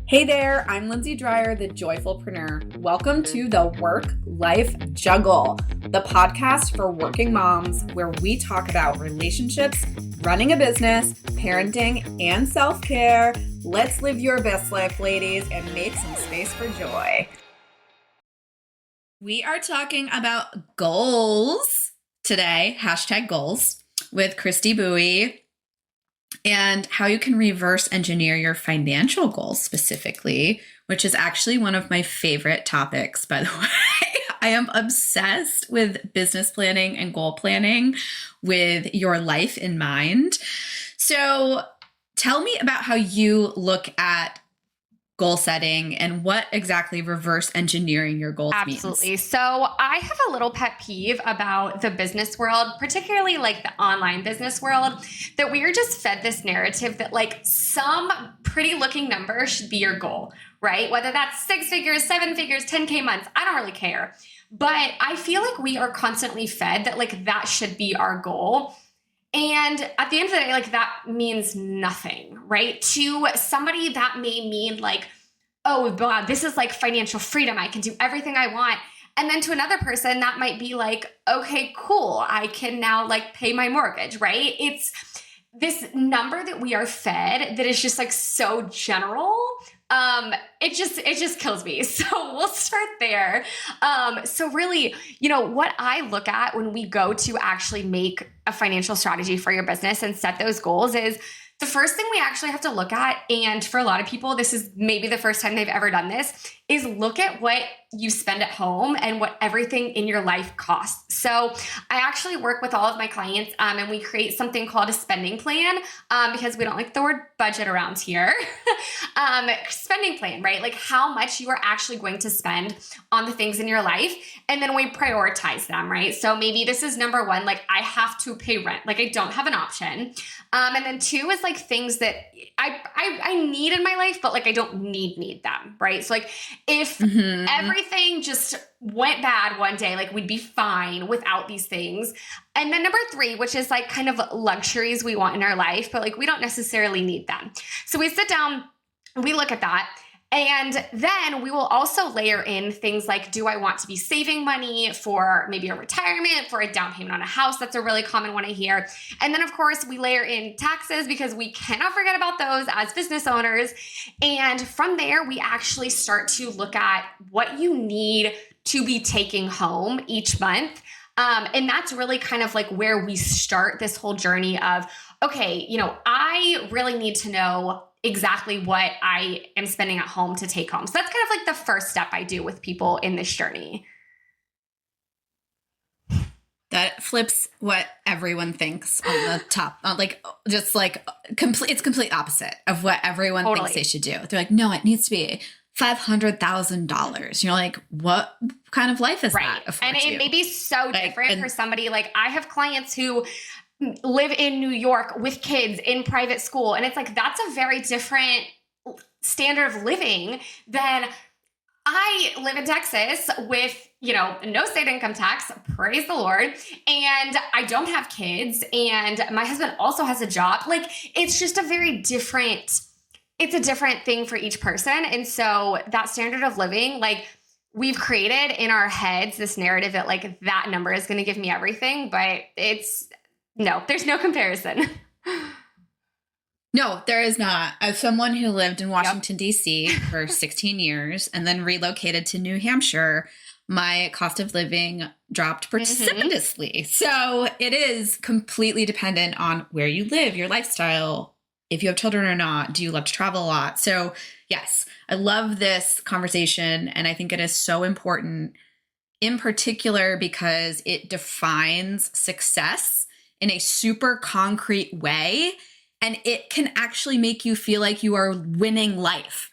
Hey there, I'm Lindsay Dreyer, the Joyfulpreneur. Welcome to the Work-Life Juggle, the podcast for working moms where we talk about relationships, running a business, parenting, and self-care. Let's live your best life, ladies, and make some space for joy. We are talking about goals today, #goals, with Christy Bowie, and how you can reverse engineer your financial goals specifically, which is actually one of my favorite topics, by the way. I am obsessed with business planning and goal planning with your life in mind. So tell me about how you look at goal setting and what exactly reverse engineering your goals means. Absolutely. So I have a little pet peeve about the business world, particularly like the online business world, that we are just fed this narrative that like some pretty looking number should be your goal, right? Whether that's 6 figures, 7 figures, 10K months, I don't really care. But I feel like we are constantly fed that like that should be our goal. And at the end of the day, like that means nothing, right? To somebody that may mean like, oh, wow, this is like financial freedom. I can do everything I want. And then to another person that might be like, okay, cool. I can now like pay my mortgage, right? It's this number that we are fed that is just like so general. It just kills me. So we'll start there. So really, what I look at when we go to actually make a financial strategy for your business and set those goals is the first thing we actually have to look at, and for a lot of people, this is maybe the first time they've ever done this, is look at what you spend at home and what everything in your life costs. So I actually work with all of my clients and we create something called a spending plan because we don't like the word budget around here. Spending plan, right? Like how much you are actually going to spend on the things in your life. And then we prioritize them, right? So maybe this is number one, like I have to pay rent. Like I don't have an option. And then two is like things that I need in my life, but like I don't need them, right? So like if everything just went bad one day, like we'd be fine without these things. And then number three, which is like kind of luxuries we want in our life, but like we don't necessarily need them. So we sit down, we look at that. And then we will also layer in things like, do I want to be saving money for maybe a retirement, for a down payment on a house? That's a really common one I hear. And then of course we layer in taxes because we cannot forget about those as business owners. And from there, we actually start to look at what you need to be taking home each month. And that's really kind of like where we start this whole journey of, okay, I really need to know exactly what I am spending at home to take home. So that's kind of like the first step I do with people in this journey. That flips what everyone thinks on the top, it's complete opposite of what everyone thinks they should do. They're like, no, it needs to be $500,000. You're like, what kind of life is that? And it may be so different for somebody. Like I have clients who live in New York with kids in private school. And it's like, that's a very different standard of living than I live in Texas with, no state income tax, praise the Lord. And I don't have kids. And my husband also has a job. Like, it's just it's a different thing for each person. And so that standard of living, like we've created in our heads this narrative that like that number is going to give me everything, but there's no comparison. No, there is not. As someone who lived in Washington, D.C. for 16 years and then relocated to New Hampshire, my cost of living dropped precipitously. So it is completely dependent on where you live, your lifestyle, if you have children or not, do you love to travel a lot? So yes, I love this conversation. And I think it is so important in particular because it defines success in a super concrete way. And it can actually make you feel like you are winning life.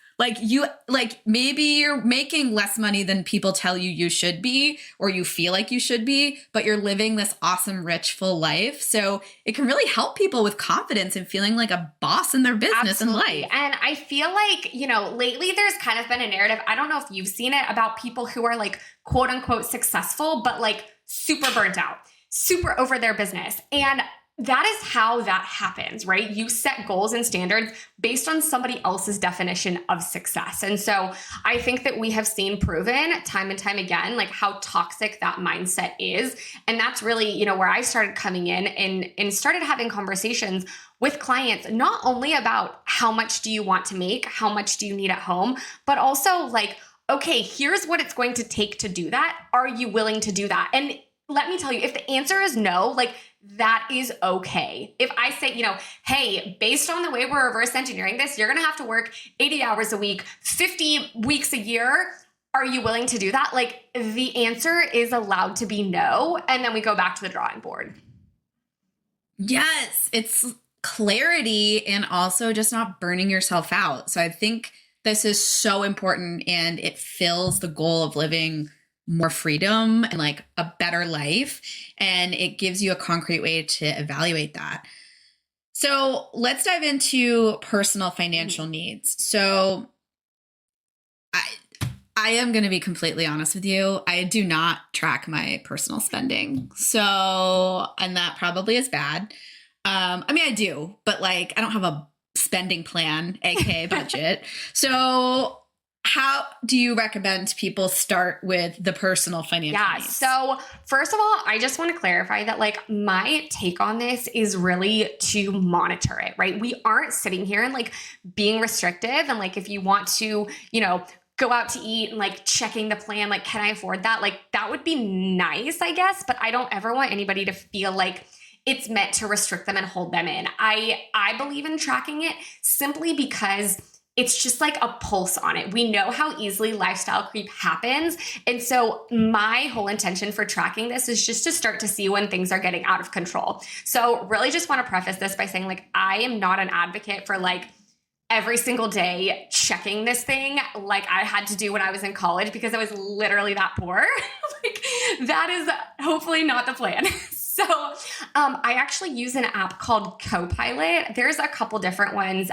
Maybe you're making less money than people tell you should be, or you feel like you should be, but you're living this awesome, rich, full life. So it can really help people with confidence and feeling like a boss in their business and life. And I feel like, lately there's kind of been a narrative, I don't know if you've seen it, about people who are like, quote unquote, successful, but like super burnt out, super over their business. And that is how that happens, right? You set goals and standards based on somebody else's definition of success. And so I think that we have seen proven time and time again, like how toxic that mindset is. And that's really, where I started coming in and started having conversations with clients, not only about how much do you want to make, how much do you need at home, but also like, okay, here's what it's going to take to do that. Are you willing to do that? And let me tell you, if the answer is no, like that is okay. If I say, hey, based on the way we're reverse engineering this, you're going to have to work 80 hours a week, 50 weeks a year. Are you willing to do that? Like the answer is allowed to be no. And then we go back to the drawing board. Yes, it's clarity and also just not burning yourself out. So I think this is so important, and it fills the goal of living more freedom and like a better life. And it gives you a concrete way to evaluate that. So let's dive into personal financial needs. So I am going to be completely honest with you. I do not track my personal spending. So, and that probably is bad. I do, but like, I don't have a spending plan, aka budget. So how do you recommend people start with the personal financial needs? So first of all, I just want to clarify that like my take on this is really to monitor it, right? We aren't sitting here and like being restrictive. And like, if you want to, go out to eat and like checking the plan, like, can I afford that? Like that would be nice, I guess, but I don't ever want anybody to feel like it's meant to restrict them and hold them in. I believe in tracking it simply because it's just like a pulse on it. We know how easily lifestyle creep happens. And so my whole intention for tracking this is just to start to see when things are getting out of control. So really just want to preface this by saying like, I am not an advocate for like every single day checking this thing like I had to do when I was in college because I was literally that poor. Like that is hopefully not the plan. So I actually use an app called Copilot. There's a couple different ones,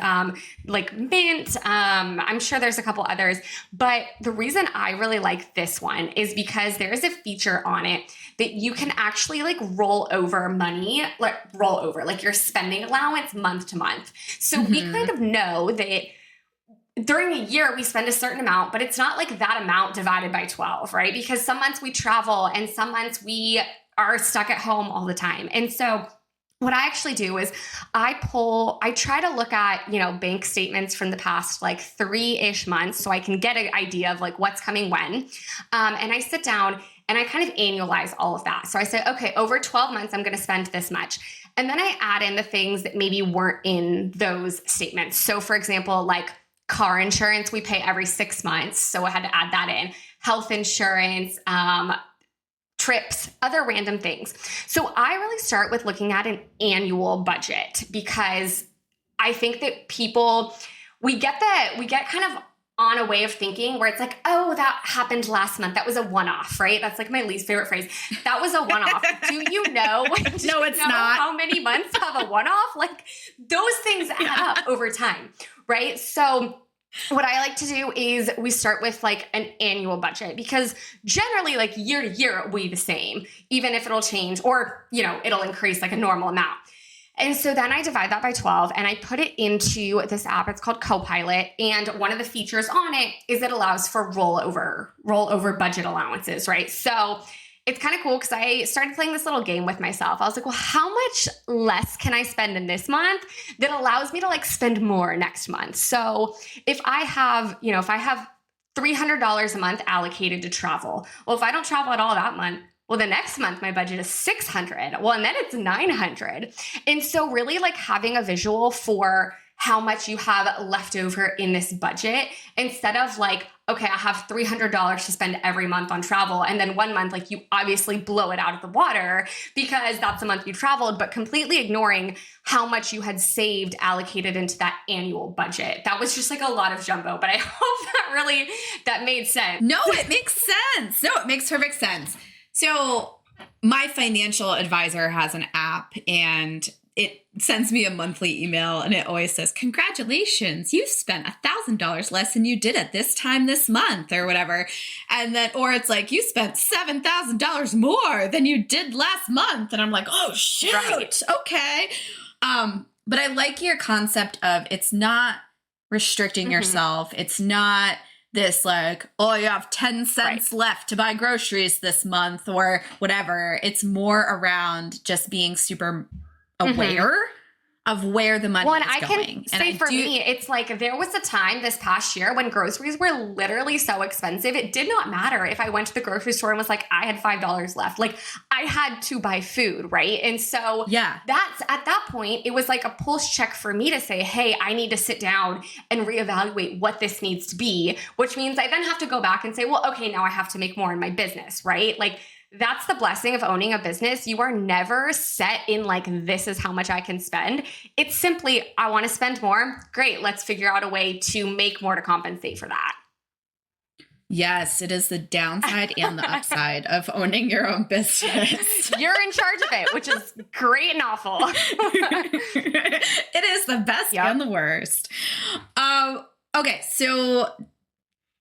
like Mint. I'm sure there's a couple others. But the reason I really like this one is because there's a feature on it that you can actually like roll over money, like your spending allowance month to month. So we kind of know that during a year, we spend a certain amount, but it's not like that amount divided by 12, right? Because some months we travel and some months we are stuck at home all the time. And so what I actually do is I try to look at, bank statements from the past like 3-ish months so I can get an idea of like what's coming when. And I sit down and I kind of annualize all of that. So I say, okay, over 12 months, I'm going to spend this much. And then I add in the things that maybe weren't in those statements. So for example, like car insurance, we pay every 6 months. So I had to add that in. Health insurance, trips, other random things. So I really start with looking at an annual budget because I think that we get kind of on a way of thinking where it's like, oh, that happened last month. That was a one-off, right? That's like my least favorite phrase. That was a one-off. Do you know? No, it's not. How many months have a one-off? Like those things add up over time, right? So what I like to do is we start with like an annual budget because generally like year to year, it will be the same, even if it'll change or, it'll increase like a normal amount. And so then I divide that by 12 and I put it into this app. It's called Copilot. And one of the features on it is it allows for rollover budget allowances, right? So it's kind of cool because I started playing this little game with myself. I was like, well, how much less can I spend in this month that allows me to like spend more next month? So if I have $300 a month allocated to travel, well, if I don't travel at all that month, well, the next month my budget is $600. Well, and then it's $900. And so really like having a visual for how much you have left over in this budget instead of like, okay, I have $300 to spend every month on travel. And then one month, like you obviously blow it out of the water because that's the month you traveled, but completely ignoring how much you had saved allocated into that annual budget. That was just like a lot of jumbo, but I hope that made sense. No, it makes sense. No, it makes perfect sense. So my financial advisor has an app and it sends me a monthly email and it always says, congratulations, you've spent $1,000 less than you did at this time this month or whatever. And then, or it's like, you spent $7,000 more than you did last month. And I'm like, oh, shoot. Right. Okay. But I like your concept of it's not restricting yourself. It's not this like, oh, you have 10 cents left to buy groceries this month or whatever. It's more around just being super aware of where the money is going. And I can say me, it's like there was a time this past year when groceries were literally so expensive. It did not matter if I went to the grocery store and was like, I had $5 left. Like I had to buy food, right? And so that's at that point, it was like a pulse check for me to say, hey, I need to sit down and reevaluate what this needs to be, which means I then have to go back and say, well, okay, now I have to make more in my business, right? Like that's the blessing of owning a business. You are never set in like, this is how much I can spend. It's simply, I want to spend more. Great. Let's figure out a way to make more to compensate for that. Yes, it is the downside and the upside of owning your own business. You're in charge of it, which is great and awful. It is the best and the worst. Okay, so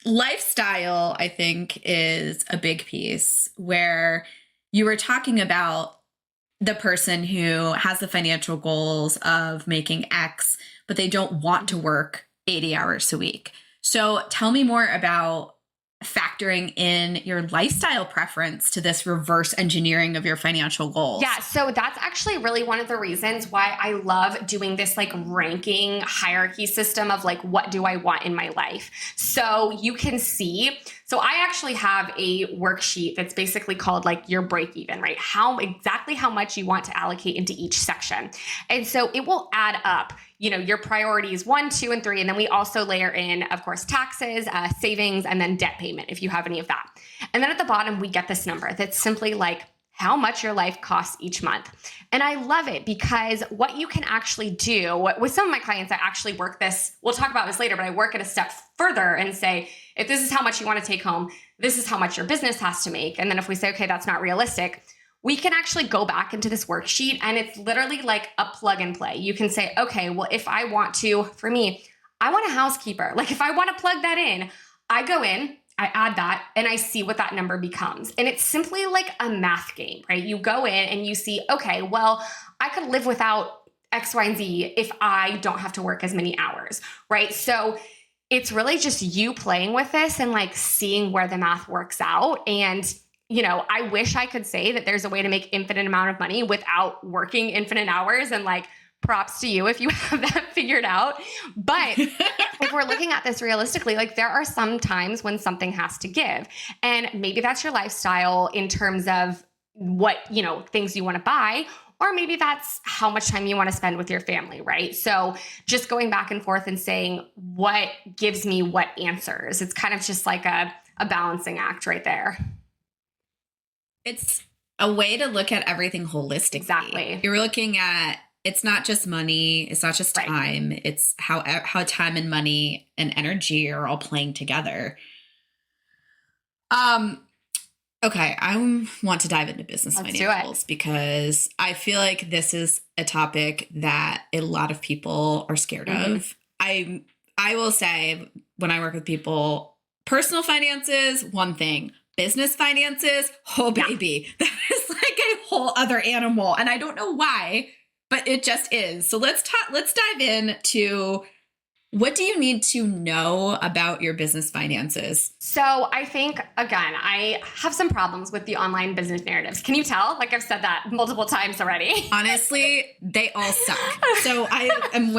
lifestyle, I think, is a big piece where you were talking about the person who has the financial goals of making X, but they don't want to work 80 hours a week. So tell me more about factoring in your lifestyle preference to this reverse engineering of your financial goals. Yeah. So that's actually really one of the reasons why I love doing this like ranking hierarchy system of like, what do I want in my life? So you can see, so I actually have a worksheet that's basically called like your break even, right? Exactly how much you want to allocate into each section. And so it will add up, your priorities 1, 2, and 3. And then we also layer in, of course, taxes, savings, and then debt payment if you have any of that. And then at the bottom, we get this number that's simply like how much your life costs each month. And I love it because what you can actually do with some of my clients, I actually work this, we'll talk about this later, but I work it a step further and say, if this is how much you want to take home, this is how much your business has to make. And then if we say, okay, that's not realistic, we can actually go back into this worksheet and it's literally like a plug and play. You can say, okay, well, if I want to, for me, I want a housekeeper. Like if I want to plug that in, I go in, I add that and I see what that number becomes. And it's simply like a math game, right? You go in and you see, okay, well, I could live without X, Y, and Z if I don't have to work as many hours, right? So it's really just you playing with this and like seeing where the math works out. And I wish I could say that there's a way to make infinite amount of money without working infinite hours, and like props to you if you have that figured out. But if we're looking at this realistically, like there are some times when something has to give, and maybe that's your lifestyle in terms of what, things you want to buy, or maybe that's how much time you want to spend with your family, right? So just going back and forth and saying what gives me what answers. It's kind of just like a balancing act right there. It's a way to look at everything holistically. Exactly. You're looking at, it's not just money. It's not just time. Right. It's how time and money and energy are all playing together. Okay. I want to dive into business financials because I feel like this is a topic that a lot of people are scared of. I will say when I work with people, personal finances, one thing. Business finances, oh baby, that is like a whole other animal. And I don't know why, but it just is. So let's dive into what do you need to know about your business finances? So I think, again, I have some problems with the online business narratives. Can you tell? Like I've said that multiple times already. Honestly, they all suck. So I'm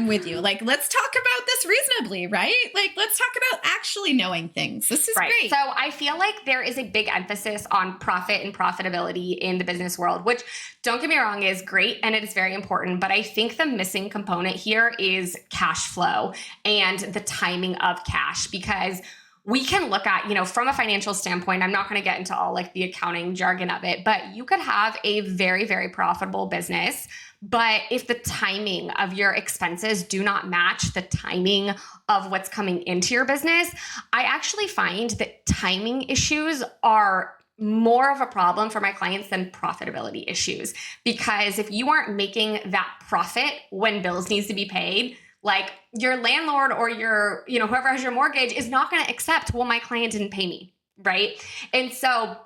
with you. Like, let's talk about this reasonably, right? Like, let's talk about actually knowing things. This is great. So I feel like there is a big emphasis on profit and profitability in the business world, which, don't get me wrong, is great and it is very important. But I think the missing component here is cash flow and the timing of cash, because we can look at, from a financial standpoint, I'm not going to get into all like the accounting jargon of it, but you could have a very, very profitable business. But if the timing of your expenses do not match the timing of what's coming into your business, I actually find that timing issues are more of a problem for my clients than profitability issues. Because if you aren't making that profit when bills needs to be paid, like your landlord or your, whoever has your mortgage is not going to accept, well, my client didn't pay me, right? And so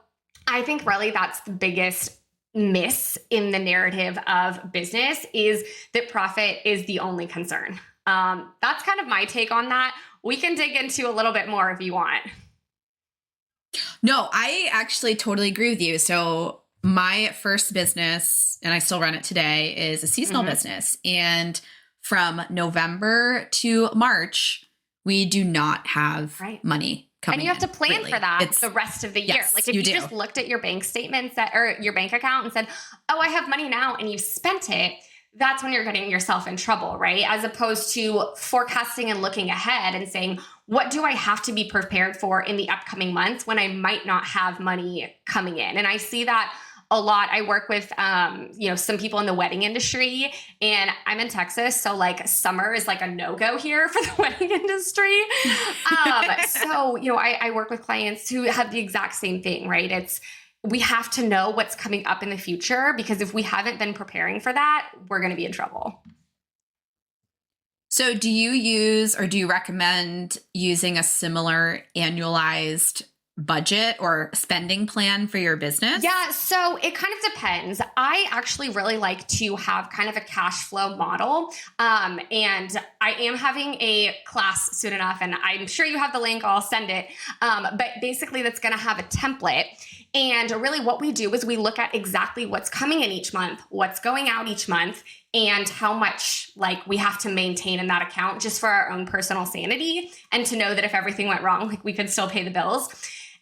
I think really that's the biggest miss in the narrative of business, is that profit is the only concern. That's kind of my take on that. We can dig into a little bit more if you want. No, I actually totally agree with you. So my first business, and I still run it today, is a seasonal business. And from November to March, we do not have money coming in. And you have to plan for that the rest of the year. Yes, like if you just looked at your bank statements or your bank account and said, oh, I have money now, and you've spent it, that's when you're getting yourself in trouble, right? As opposed to forecasting and looking ahead and saying, what do I have to be prepared for in the upcoming months when I might not have money coming in? And I see that a lot. I work with, some people in the wedding industry, and I'm in Texas. So like summer is like a no-go here for the wedding industry. I work with clients who have the exact same thing, right? We have to know what's coming up in the future, because if we haven't been preparing for that, we're going to be in trouble. So do you recommend using a similar annualized budget or spending plan for your business? Yeah, so it kind of depends. I actually really like to have kind of a cash flow model. And I am having a class soon enough, and I'm sure you have the link, I'll send it. But basically that's going to have a template. And really what we do is we look at exactly what's coming in each month, what's going out each month, and how much we have to maintain in that account just for our own personal sanity, and to know that if everything went wrong, we could still pay the bills.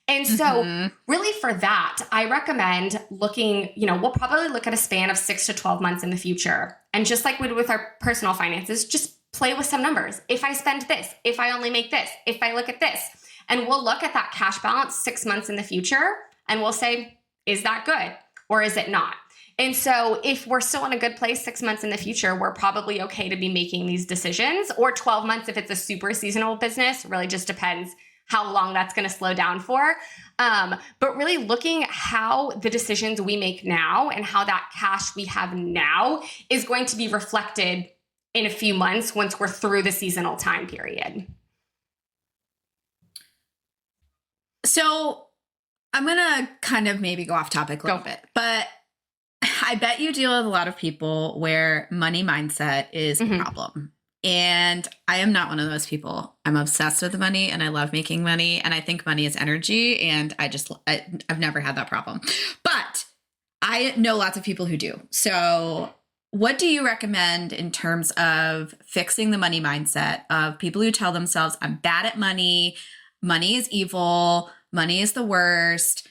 And so really for that, I recommend looking, we'll probably look at a span of 6 to 12 months in the future. And just like we do with our personal finances, just play with some numbers. If I spend this, if I only make this, if I look at this, and we'll look at that cash balance 6 months in the future, and we'll say, is that good or is it not? And so if we're still in a good place 6 months in the future, we're probably okay to be making these decisions, or 12 months if it's a super seasonal business. Really just depends how long that's going to slow down for. But really looking how the decisions we make now and how that cash we have now is going to be reflected in a few months once we're through the seasonal time period. So I'm going to kind of maybe go off topic a little bit, but I bet you deal with a lot of people where money mindset is a problem. And I am not one of those people. I'm obsessed with money, and I love making money, and I think money is energy, and I've never had that problem. But I know lots of people who do. So what do you recommend in terms of fixing the money mindset of people who tell themselves, I'm bad at money, money is evil, money is the worst?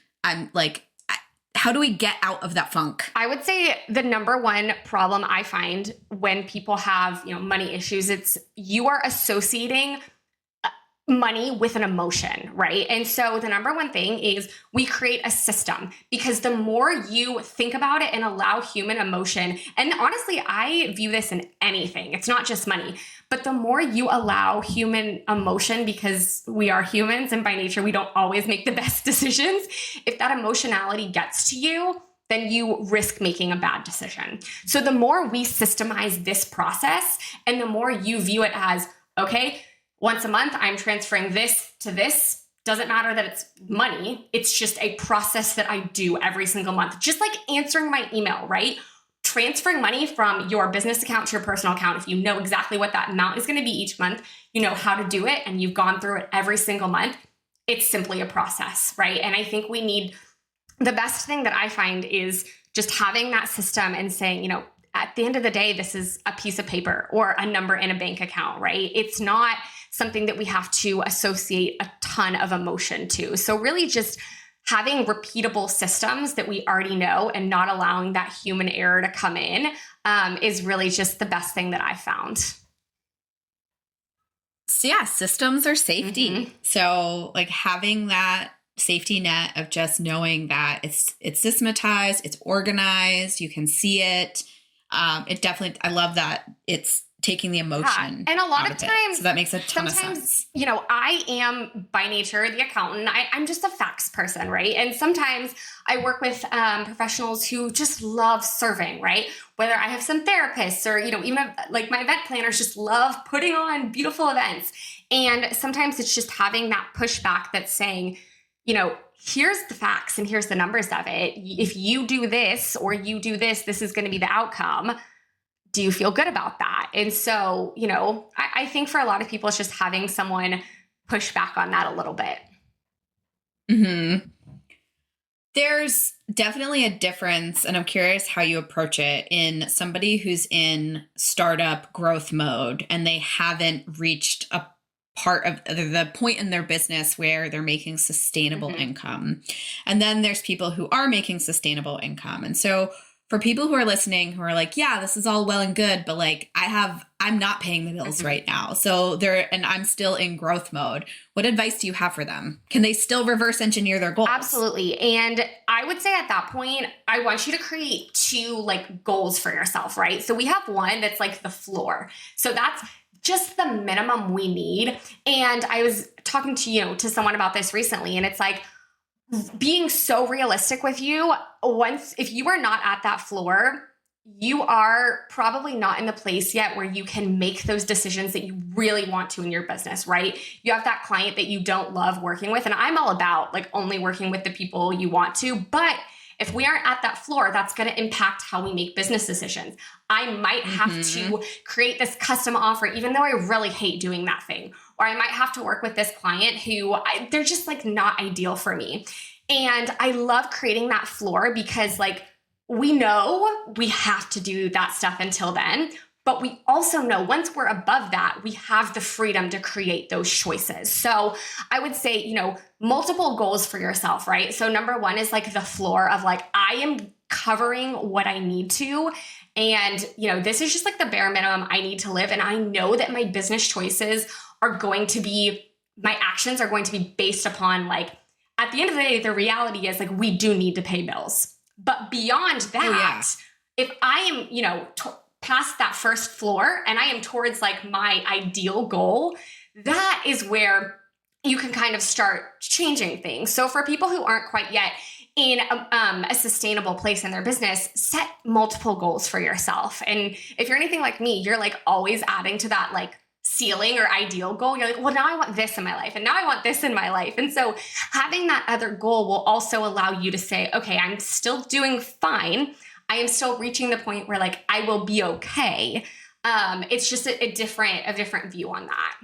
How do we get out of that funk? I would say the number one problem I find when people have, money issues, it's you are associating money with an emotion, right? And so the number one thing is we create a system, because the more you think about it and allow human emotion, and honestly, I view this in anything, it's not just money, but the more you allow human emotion, because we are humans and by nature, we don't always make the best decisions. If that emotionality gets to you, then you risk making a bad decision. So the more we systemize this process, and the more you view it as, okay, once a month, I'm transferring this to this. Doesn't matter that it's money. It's just a process that I do every single month. Just like answering my email, right? Transferring money from your business account to your personal account. If you know exactly what that amount is going to be each month, you know how to do it, and you've gone through it every single month. It's simply a process, right? And I think the best thing that I find is just having that system and saying, at the end of the day, this is a piece of paper or a number in a bank account, right? It's not something that we have to associate a ton of emotion to. So really just having repeatable systems that we already know and not allowing that human error to come in is really just the best thing that I found. So yeah, systems are safety. So having that safety net of just knowing that it's systematized, it's organized, you can see it. I love that it's taking the emotion and a lot out of it. times, So that makes a ton of sense. You know, I am by nature the accountant. I'm just a facts person, right? And sometimes I work with professionals who just love serving, right? Whether I have some therapists or, you know, even like my event planners just love putting on beautiful events. And sometimes it's just having that pushback that's saying, you know, here's the facts and here's the numbers of it. If you do this or you do this, this is going to be the outcome. Do you feel good about that? And so, you know, I think for a lot of people, it's just having someone push back on that a little bit. Mm-hmm. There's definitely a difference, and I'm curious how you approach it, in somebody who's in startup growth mode and they haven't reached a part of the point in their business where they're making sustainable income. And then there's people who are making sustainable income. And so for people who are listening, who are like, yeah, this is all well and good, but like I'm not paying the bills right now. So and I'm still in growth mode. What advice do you have for them? Can they still reverse engineer their goals? Absolutely. And I would say at that point, I want you to create 2 like goals for yourself, right? So we have one that's like the floor. So that's just the minimum we need. And I was talking to someone about this recently, and it's like, being so realistic with you, if you are not at that floor, you are probably not in the place yet where you can make those decisions that you really want to in your business, right? You have that client that you don't love working with. And I'm all about like only working with the people you want to, but if we aren't at that floor, that's going to impact how we make business decisions. I might have to create this custom offer, even though I really hate doing that thing. Or I might have to work with this client who they're just like not ideal for me. And I love creating that floor because like we know we have to do that stuff until then. But we also know once we're above that, we have the freedom to create those choices. So I would say, multiple goals for yourself, right? So number 1 is like the floor of like, I am covering what I need to. And, this is just like the bare minimum I need to live. And I know that my business choices my actions are going to be based upon like, at the end of the day, the reality is like, we do need to pay bills. But beyond that, if I am, past that first floor and I am towards like my ideal goal, that is where you can kind of start changing things. So for people who aren't quite yet in a sustainable place in their business, set multiple goals for yourself. And if you're anything like me, you're like always adding to that like ceiling or ideal goal. You're like, well, now I want this in my life and now I want this in my life. And so having that other goal will also allow you to say, okay, I'm still doing fine. I am still reaching the point where like, I will be okay. It's just a different view on that.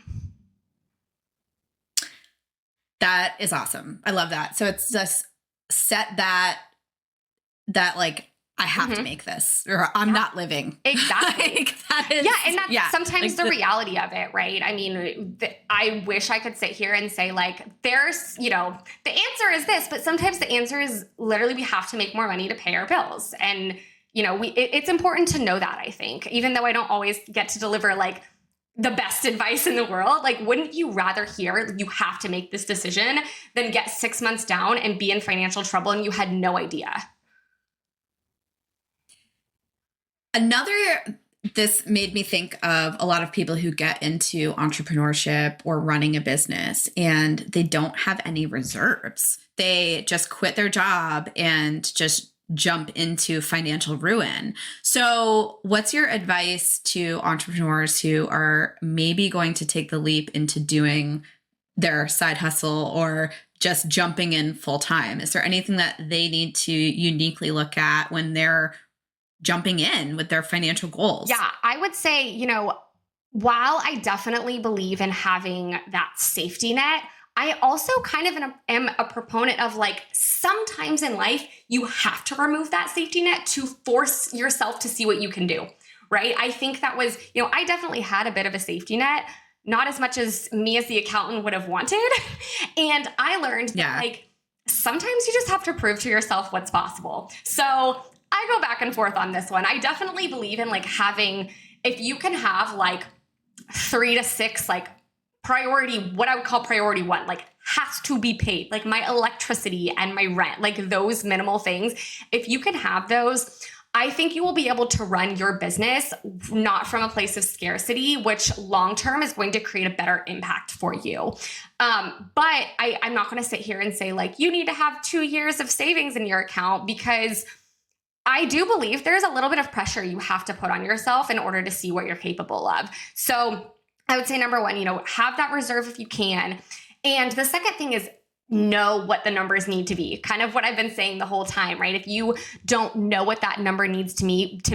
That is awesome. I love that. So it's just set that like, I have to make this or I'm not living. Exactly. Like, that is, and that's sometimes like the reality of it, right? I mean, I wish I could sit here and say like, there's, the answer is this, but sometimes the answer is literally we have to make more money to pay our bills. And, it's important to know that, I think, even though I don't always get to deliver like the best advice in the world, like, wouldn't you rather hear you have to make this decision than get 6 months down and be in financial trouble and you had no idea? This made me think of a lot of people who get into entrepreneurship or running a business and they don't have any reserves. They just quit their job and just jump into financial ruin. So what's your advice to entrepreneurs who are maybe going to take the leap into doing their side hustle or just jumping in full time? Is there anything that they need to uniquely look at when they're jumping in with their financial goals? Yeah, I would say, while I definitely believe in having that safety net, I also kind of am a proponent of like, sometimes in life, you have to remove that safety net to force yourself to see what you can do, right? I think that was, I definitely had a bit of a safety net, not as much as me as the accountant would have wanted. And I learned that like, sometimes you just have to prove to yourself what's possible. So I go back and forth on this one. I definitely believe in like having, if you can have like 3 to 6, like what I would call priority 1, like has to be paid, like my electricity and my rent, like those minimal things. If you can have those, I think you will be able to run your business not from a place of scarcity, which long-term is going to create a better impact for you. But I'm not going to sit here and say like, you need to have 2 years of savings in your account, because I do believe there's a little bit of pressure you have to put on yourself in order to see what you're capable of. So I would say number one, have that reserve if you can. And the second thing is know what the numbers need to be. Kind of what I've been saying the whole time, right? If you don't know what that number needs to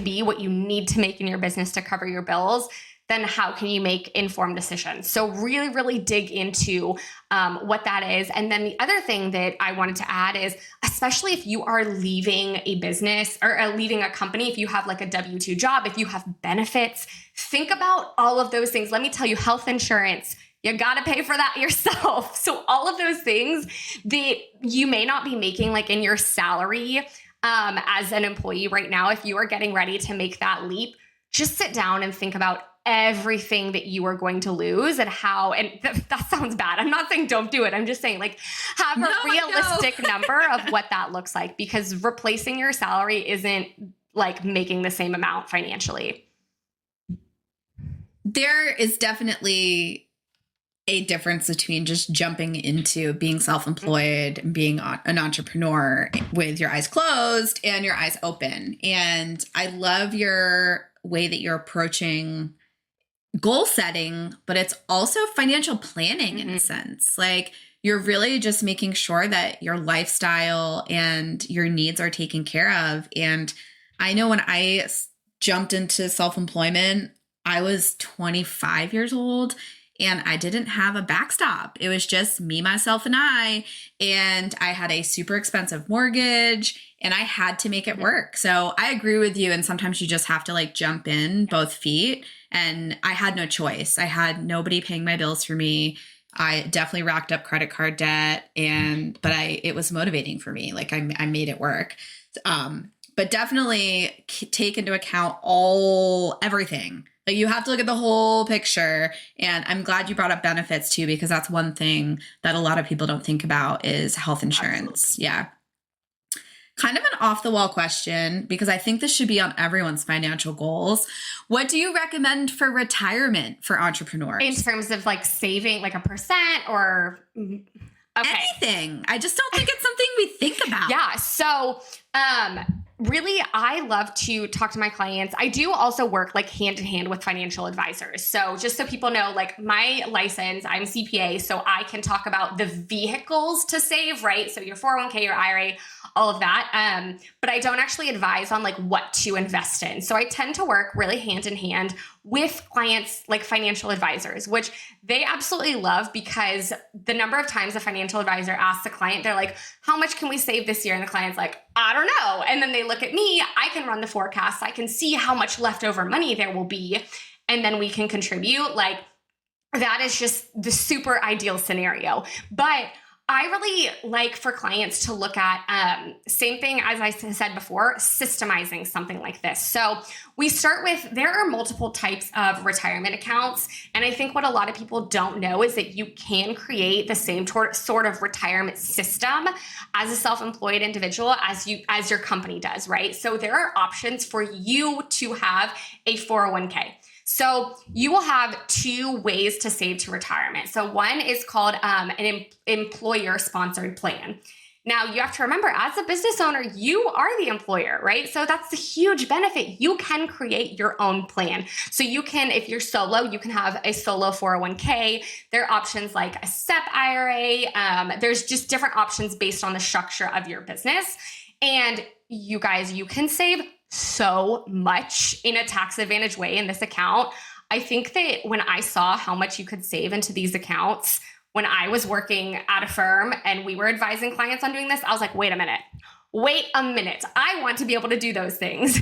be, what you need to make in your business to cover your bills, then how can you make informed decisions? So really, really dig into what that is. And then the other thing that I wanted to add is, especially if you are leaving a business or leaving a company, if you have like a W-2 job, if you have benefits, think about all of those things. Let me tell you, health insurance, you got to pay for that yourself. So all of those things that you may not be making like in your salary as an employee right now, if you are getting ready to make that leap, just sit down and think about everything that you are going to lose and how, and that sounds bad. I'm not saying don't do it. I'm just saying like have a realistic number of what that looks like, because replacing your salary isn't like making the same amount financially. There is definitely a difference between just jumping into being self-employed and being an entrepreneur with your eyes closed and your eyes open. And I love your way that you're approaching goal setting, but it's also financial planning in a sense. Like you're really just making sure that your lifestyle and your needs are taken care of. And I know when I jumped into self-employment, I was 25 years old and I didn't have a backstop. It was just me, myself, and I had a super expensive mortgage and I had to make it work. So I agree with you. And sometimes you just have to like jump in both feet. And I had no choice. I had nobody paying my bills for me. I definitely racked up credit card debt, but it was motivating for me. Like I made it work. But definitely take into account everything. Like you have to look at the whole picture. And I'm glad you brought up benefits too, because that's one thing that a lot of people don't think about is health insurance. Absolutely. Yeah. Kind of an off the wall question, because I think this should be on everyone's financial goals. What do you recommend for retirement for entrepreneurs? In terms of like saving like a percent or anything. I just don't think it's something we think about. Yeah. So, really, I love to talk to my clients. I do also work like hand in hand with financial advisors. So just so people know, like my license, I'm CPA, so I can talk about the vehicles to save, right? So your 401k, your IRA, all of that. But I don't actually advise on like what to invest in. So I tend to work really hand in hand with clients like financial advisors, which they absolutely love, because the number of times a financial advisor asks a client, they're like, how much can we save this year? And the client's like, I don't know. And then they look at me, I can run the forecast. I can see how much leftover money there will be. And then we can contribute. Like that is just the super ideal scenario. But I really like for clients to look at, same thing as I said before, systemizing something like this. So we start with, there are multiple types of retirement accounts. And I think what a lot of people don't know is that you can create the same sort of retirement system as a self-employed individual as your company does, right? So there are options for you to have a 401k. So you will have two ways to save to retirement. So one is called an employer-sponsored plan. Now you have to remember, as a business owner, you are the employer, right? So that's a huge benefit. You can create your own plan. So you can, if you're solo, you can have a solo 401k. There are options like a SEP IRA. There's just different options based on the structure of your business. And you guys, you can save so much in a tax advantage way in this account. I think that when I saw how much you could save into these accounts, when I was working at a firm and we were advising clients on doing this, I was like, wait a minute. I want to be able to do those things.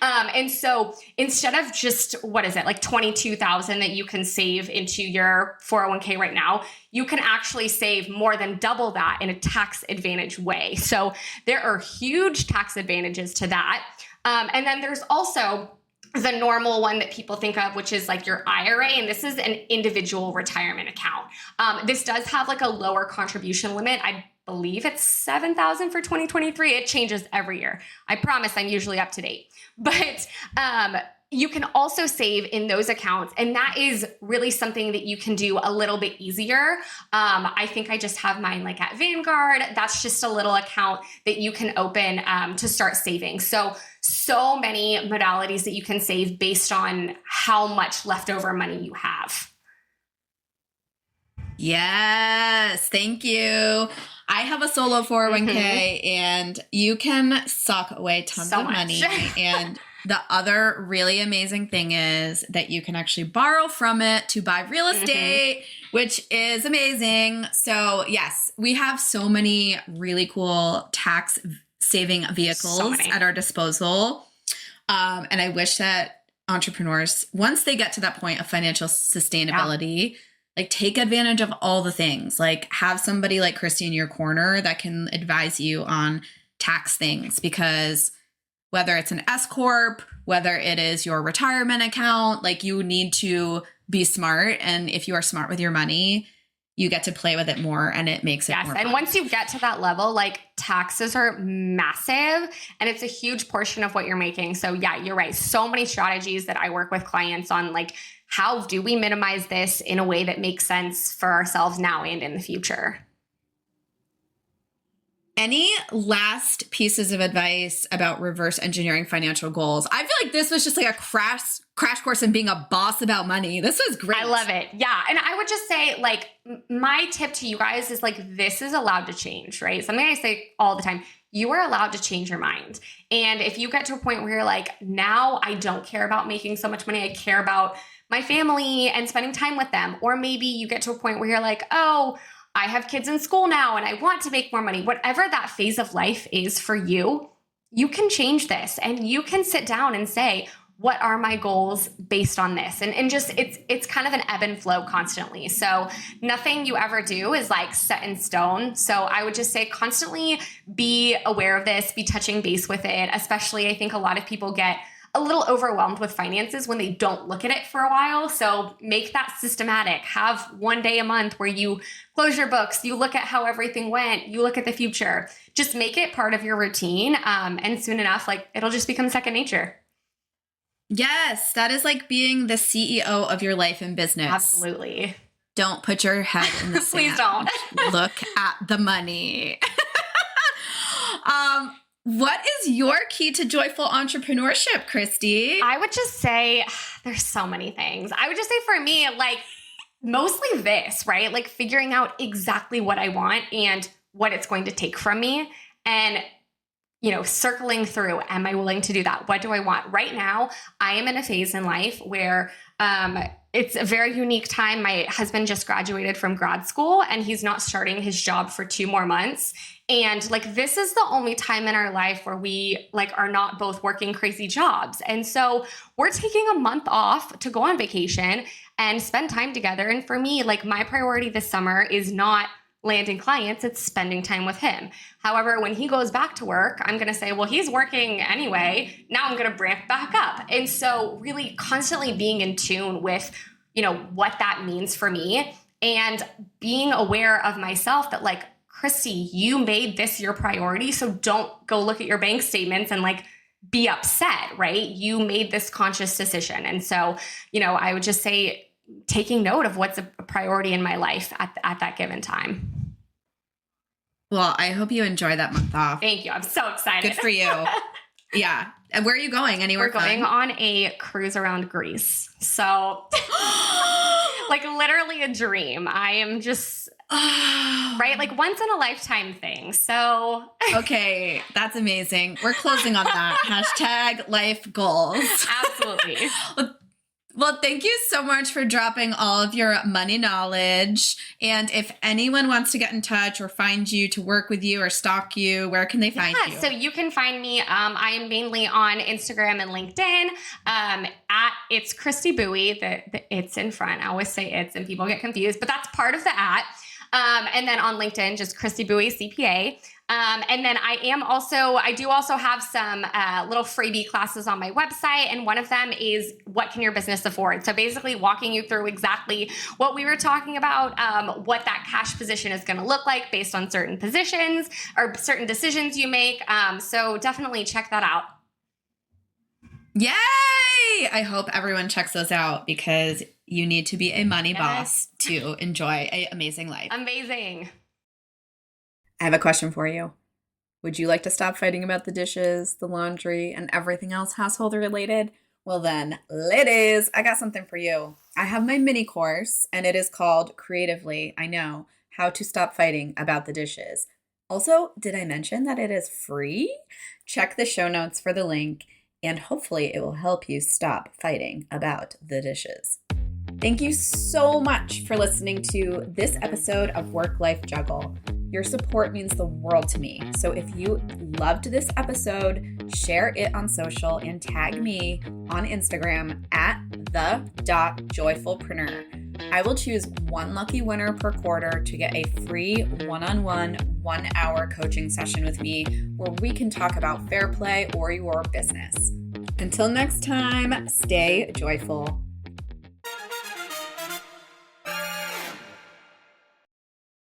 And so instead of just, like 22,000 that you can save into your 401k right now, you can actually save more than double that in a tax advantage way. So there are huge tax advantages to that. And then there's also the normal one that people think of, which is like your IRA, and this is an individual retirement account. This does have like a lower contribution limit. I believe it's $7,000 for 2023. It changes every year. I promise I'm usually up to date. But you can also save in those accounts, and that is really something that you can do a little bit easier. I think I just have mine like at Vanguard. That's just a little account that you can open to start saving. So many modalities that you can save based on how much leftover money you have. Yes, thank you. I have a solo 401k and you can sock away tons of money. And the other really amazing thing is that you can actually borrow from it to buy real estate, which is amazing. So yes, we have so many really cool tax saving vehicles at our disposal. And I wish that entrepreneurs, once they get to that point of financial sustainability, like take advantage of all the things, like have somebody like Christy in your corner that can advise you on tax things, because whether it's an S Corp, whether it is your retirement account, like you need to be smart. And if you are smart with your money, you get to play with it more and it makes it more fun. And once you get to that level, like taxes are massive and it's a huge portion of what you're making. So yeah, you're right. So many strategies that I work with clients on, like how do we minimize this in a way that makes sense for ourselves now and in the future? Any last pieces of advice about reverse engineering financial goals? I feel like this was just like a crash course in being a boss about money. This was great. I love it. Yeah. And I would just say, like, my tip to you guys is like, this is allowed to change, right? Something I say all the time, you are allowed to change your mind. And if you get to a point where you're like, now I don't care about making so much money, I care about my family and spending time with them. Or maybe you get to a point where you're like, oh, I have kids in school now and I want to make more money. Whatever that phase of life is for you, you can change this and you can sit down and say, what are my goals based on this? And just, it's kind of an ebb and flow constantly. So nothing you ever do is like set in stone. So I would just say constantly be aware of this, be touching base with it. Especially, I think a lot of people get a little overwhelmed with finances when they don't look at it for a while. So make that systematic. Have one day a month where you close your books, you look at how everything went, you look at the future. Just make it part of your routine. And soon enough, like it'll just become second nature. Yes, that is like being the CEO of your life and business. Absolutely. Don't put your head in the sand. Please don't. Look at the money. What is your key to joyful entrepreneurship, Christy? I would just say there's so many things. I would just say for me, like mostly this, right? Like figuring out exactly what I want and what it's going to take from me. And circling through, am I willing to do that? What do I want? Right now, I am in a phase in life where it's a very unique time. My husband just graduated from grad school and he's not starting his job for 2 more months. And like, this is the only time in our life where we like are not both working crazy jobs. And so we're taking a month off to go on vacation and spend time together. And for me, like my priority this summer is not landing clients, it's spending time with him. However, when he goes back to work, I'm going to say, well, he's working anyway. Now I'm going to ramp back up. And so really constantly being in tune with, what that means for me and being aware of myself that like, Christy, you made this your priority. So don't go look at your bank statements and like be upset, right? You made this conscious decision. And so, I would just say, taking note of what's a priority in my life at that given time. Well, I hope you enjoy that month off. Thank you. I'm so excited. Good for you. Yeah. And where are you going? Anywhere We're going on a cruise around Greece. So like literally a dream. I am just, right? Like once in a lifetime thing. So. Okay. That's amazing. We're closing on that. Hashtag life goals. Absolutely. Well, thank you so much for dropping all of your money knowledge. And if anyone wants to get in touch or find you to work with you or stalk you, where can they find you? So you can find me. I am mainly on Instagram and LinkedIn at It's Christy Bowie. The it's in front. I always say it's and people get confused, but that's part of the at. And then on LinkedIn, just Christy Bowie CPA. And then I do also have some little freebie classes on my website. And one of them is what can your business afford? So basically walking you through exactly what we were talking about, what that cash position is going to look like based on certain positions or certain decisions you make. So definitely check that out. Yay! I hope everyone checks those out because you need to be a money boss to enjoy an amazing life. Amazing. I have a question for you. Would you like to stop fighting about the dishes, the laundry, and everything else household related? Well then, ladies, I got something for you. I have my mini course, and it is called Creatively, I Know, How to Stop Fighting About the Dishes. Also, did I mention that it is free? Check the show notes for the link, and hopefully it will help you stop fighting about the dishes. Thank you so much for listening to this episode of Work Life Juggle. Your support means the world to me. So if you loved this episode, share it on social and tag me on Instagram at the.joyfulpreneur. I will choose one lucky winner per quarter to get a free one-on-one 1-hour coaching session with me where we can talk about fair play or your business. Until next time, stay joyful.